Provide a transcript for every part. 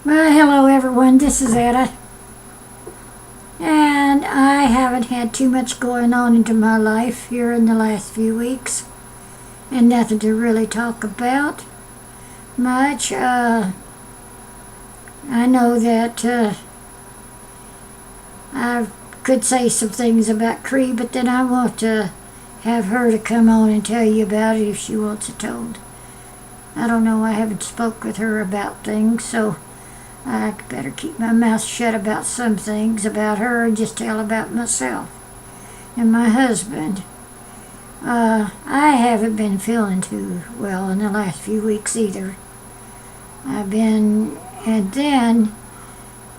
Well, hello everyone, this is Etta. And I haven't had too much going on into my life here in the last few weeks. And nothing to really talk about much. I know that I could say some things about Cree, but then I want to have her to come on and tell you about it if she wants it told. I don't know, I haven't spoke with her about things, so I better keep my mouth shut about some things about her and just tell about myself and my husband. I haven't been feeling too well in the last few weeks either. And then,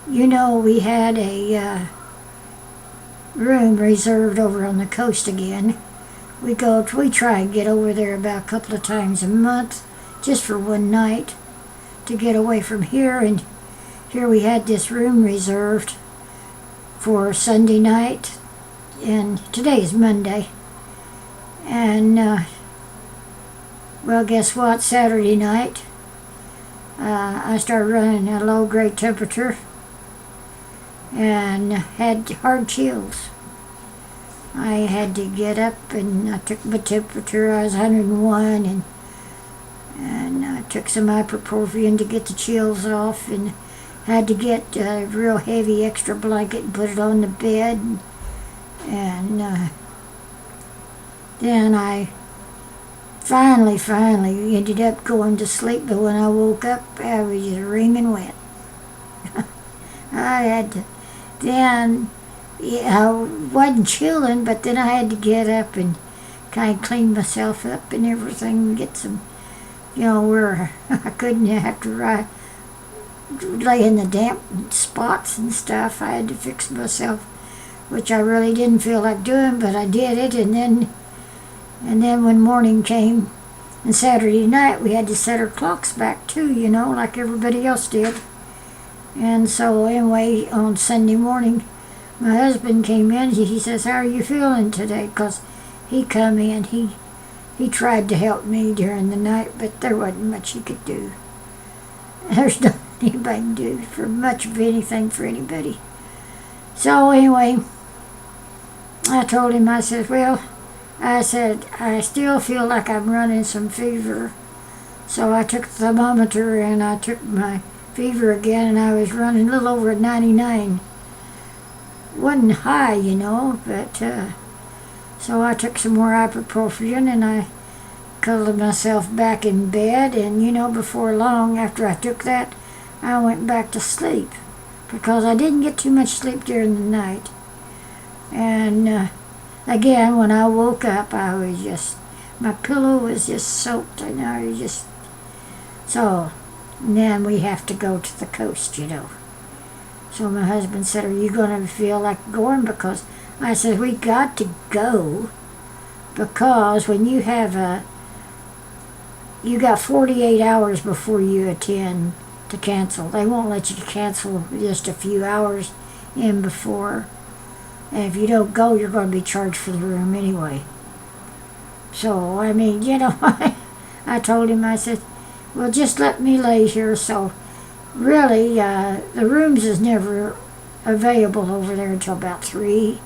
we had a room reserved over on the coast again. We try and get over there about a couple of times a month, just for one night, to get away from here. And here we had this room reserved for Sunday night, and today is Monday. And, well, guess what? Saturday night, I started running a low-grade temperature and had hard chills. I had to get up and I took my temperature. I was 101, and I took some ibuprofen to get the chills off, and had to get a real heavy extra blanket and put it on the bed. And then I finally ended up going to sleep, but when I woke up, I was just wringing wet. I wasn't chilling, but then I had to get up and kind of clean myself up and everything, and get some, where I couldn't have to lay in the damp spots and stuff. I had to fix myself, which I really didn't feel like doing, but I did it. And then when morning came, and Saturday night, we had to set our clocks back too, like everybody else did. And so anyway, on Sunday morning, my husband came in. He says, "How are you feeling today?" Because he come in. He tried to help me during the night, but there wasn't much he could do. There's nothing anybody can do for much of anything for anybody. So anyway, I told him, I said, I still feel like I'm running some fever. So I took the thermometer and I took my fever again, and I was running a little over 99. Wasn't high, but so I took some more ibuprofen and I cuddled myself back in bed, and before long, after I took that, I went back to sleep because I didn't get too much sleep during the night. And again, when I woke up, my pillow was just soaked, and so then we have to go to the coast, So my husband said, "Are you going to feel like going?" Because I said, "We got to go, because when you got 48 hours before you attend to cancel. They won't let you cancel just a few hours in before. And if you don't go, you're going to be charged for the room anyway." So, I told him, I said, "Well, just let me lay here." So really, the rooms is never available over there until about 3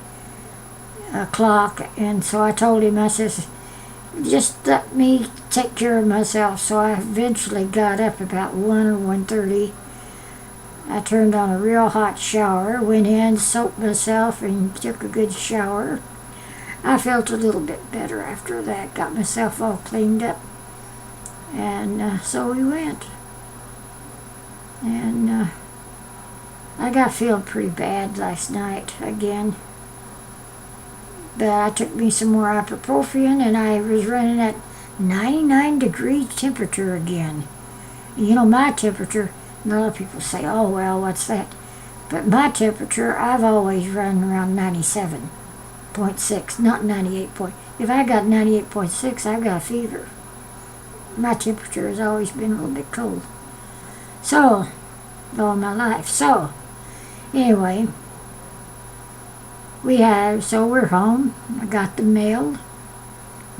o'clock. And so I told him, I says, "Just let me take care of myself." So I eventually got up about 1 or 1:30. I turned on a real hot shower, went in, soaked myself, and took a good shower. I felt a little bit better after that, got myself all cleaned up. And so we went. And I got feeling pretty bad last night again. But I took me some more ibuprofen, and I was running at 99-degree temperature again. My temperature, a lot of people say, "Oh, well, what's that?" But my temperature, I've always run around 97.6, not 98 point. If I got 98.6, I've got a fever. My temperature has always been a little bit cold. So, all my life. So, anyway, we're home. I got the mail,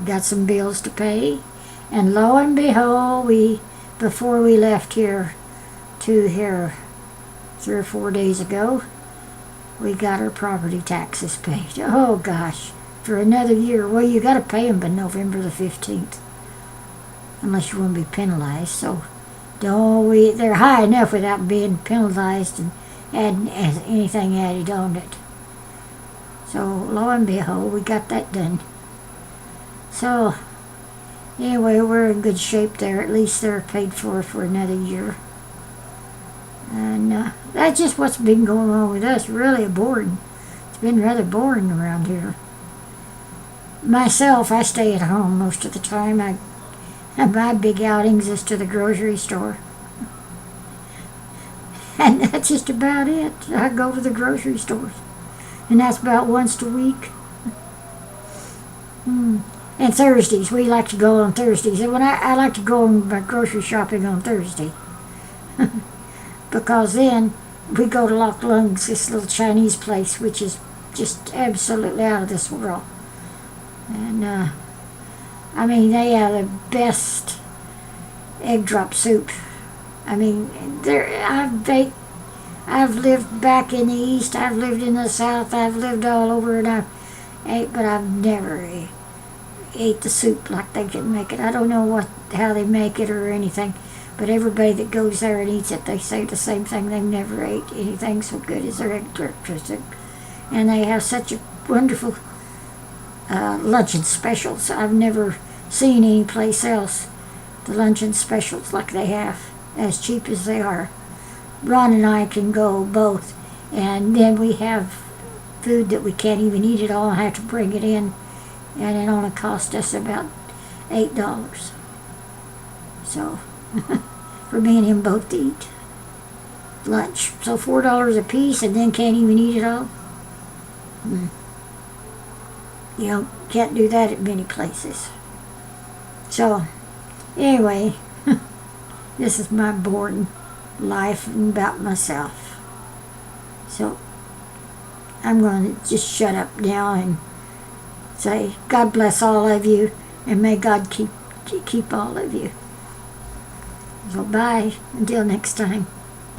got some bills to pay, and lo and behold, before we left here to here 3 or 4 days ago, we got our property taxes paid. Oh gosh, for another year. Well, you got to pay them by November the 15th, unless you want to be penalized. So they're high enough without being penalized and adding anything added on it. So lo and behold, we got that done. So anyway, we're in good shape there. At least they're paid for another year. And that's just what's been going on with us. Really boring. It's been rather boring around here. Myself, I stay at home most of the time. My big outings is to the grocery store. And that's just about it. I go to the grocery stores. And that's about once a week. And Thursdays, we like to go on Thursdays. And when I like to go on my grocery shopping on Thursday. Because then we go to Loch Lung's, this little Chinese place, which is just absolutely out of this world. And I mean, they have the best egg drop soup. I mean, I've lived back in the east, I've lived in the south, I've lived all over, and I've never ate the soup like they can make it. I don't know how they make it or anything, but everybody that goes there and eats it, they say the same thing. They've never ate anything so good as their egg drop soup. And they have such a wonderful luncheon specials. I've never seen any place else the luncheon specials like they have, as cheap as they are. Ron and I can go both, and then we have food that we can't even eat it all. I have to bring it in, and it only cost us about $8. So for me and him both to eat lunch. So $4 a piece, and then can't even eat it all. Can't do that at many places. So anyway, this is my boring life and about myself. So I'm going to just shut up now and say God bless all of you, and may God keep all of you. So bye until next time.